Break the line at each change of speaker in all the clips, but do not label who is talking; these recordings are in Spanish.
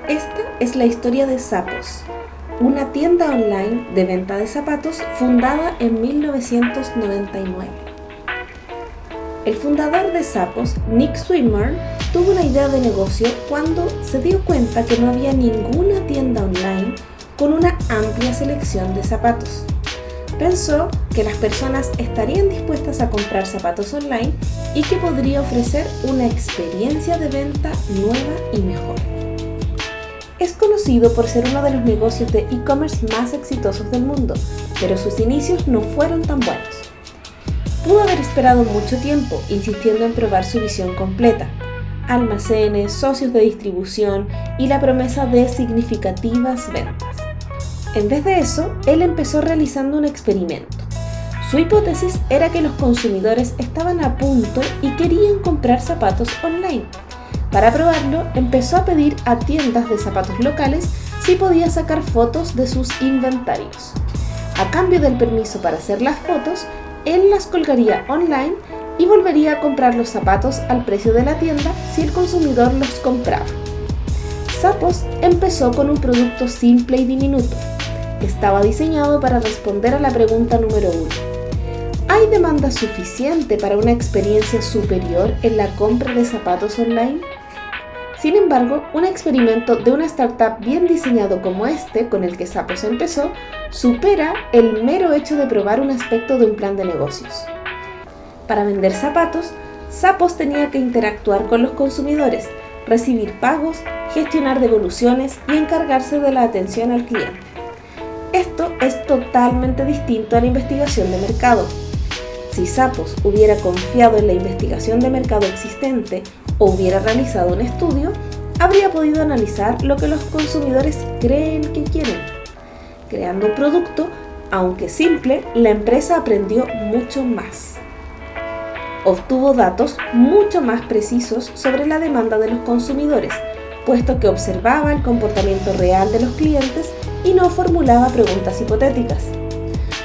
Esta es la historia de Zappos, una tienda online de venta de zapatos fundada en 1999. El fundador de Zappos, Nick Swinmurn, tuvo una idea de negocio cuando se dio cuenta que no había ninguna tienda online con una amplia selección de zapatos. Pensó que las personas estarían dispuestas a comprar zapatos online y que podría ofrecer una experiencia de venta nueva y mejor. Es conocido por ser uno de los negocios de e-commerce más exitosos del mundo, pero sus inicios no fueron tan buenos. Pudo haber esperado mucho tiempo, insistiendo en probar su visión completa: almacenes, socios de distribución y la promesa de significativas ventas. En vez de eso, él empezó realizando un experimento. Su hipótesis era que los consumidores estaban a punto y querían comprar zapatos online. Para probarlo, empezó a pedir a tiendas de zapatos locales si podía sacar fotos de sus inventarios. A cambio del permiso para hacer las fotos, él las colgaría online y volvería a comprar los zapatos al precio de la tienda si el consumidor los compraba. Zappos empezó con un producto simple y diminuto. Estaba diseñado para responder a la pregunta número 1. ¿Hay demanda suficiente para una experiencia superior en la compra de zapatos online? Sin embargo, un experimento de una startup bien diseñado como este, con el que Zappos empezó, supera el mero hecho de probar un aspecto de un plan de negocios. Para vender zapatos, Zappos tenía que interactuar con los consumidores, recibir pagos, gestionar devoluciones y encargarse de la atención al cliente. Esto es totalmente distinto a la investigación de mercado. Si Zappos hubiera confiado en la investigación de mercado existente o hubiera realizado un estudio, habría podido analizar lo que los consumidores creen que quieren. Creando un producto, aunque simple, la empresa aprendió mucho más. Obtuvo datos mucho más precisos sobre la demanda de los consumidores, puesto que observaba el comportamiento real de los clientes y no formulaba preguntas hipotéticas.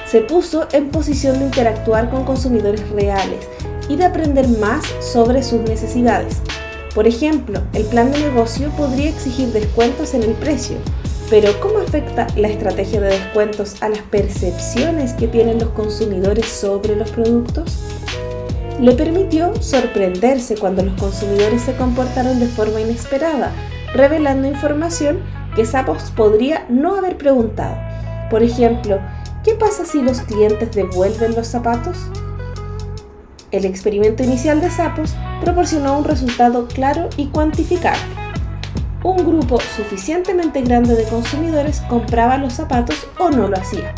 Se puso en posición de interactuar con consumidores reales y de aprender más sobre sus necesidades. Por ejemplo, el plan de negocio podría exigir descuentos en el precio, pero ¿cómo afecta la estrategia de descuentos a las percepciones que tienen los consumidores sobre los productos? Le permitió sorprenderse cuando los consumidores se comportaron de forma inesperada, revelando información que Zappos podría no haber preguntado. Por ejemplo, ¿qué pasa si los clientes devuelven los zapatos? El experimento inicial de Zappos proporcionó un resultado claro y cuantificable. Un grupo suficientemente grande de consumidores compraba los zapatos o no lo hacía.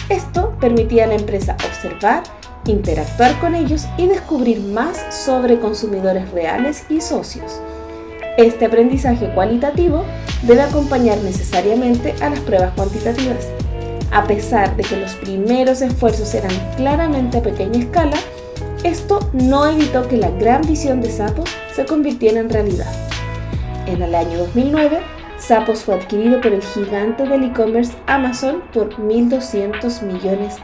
Esto permitía a la empresa observar, interactuar con ellos y descubrir más sobre consumidores reales y socios. Este aprendizaje cualitativo debe acompañar necesariamente a las pruebas cuantitativas. A pesar de que los primeros esfuerzos eran claramente a pequeña escala, esto no evitó que la gran visión de Zappos se convirtiera en realidad. En el año 2009, Zappos fue adquirido por el gigante del e-commerce Amazon por $1.200 millones.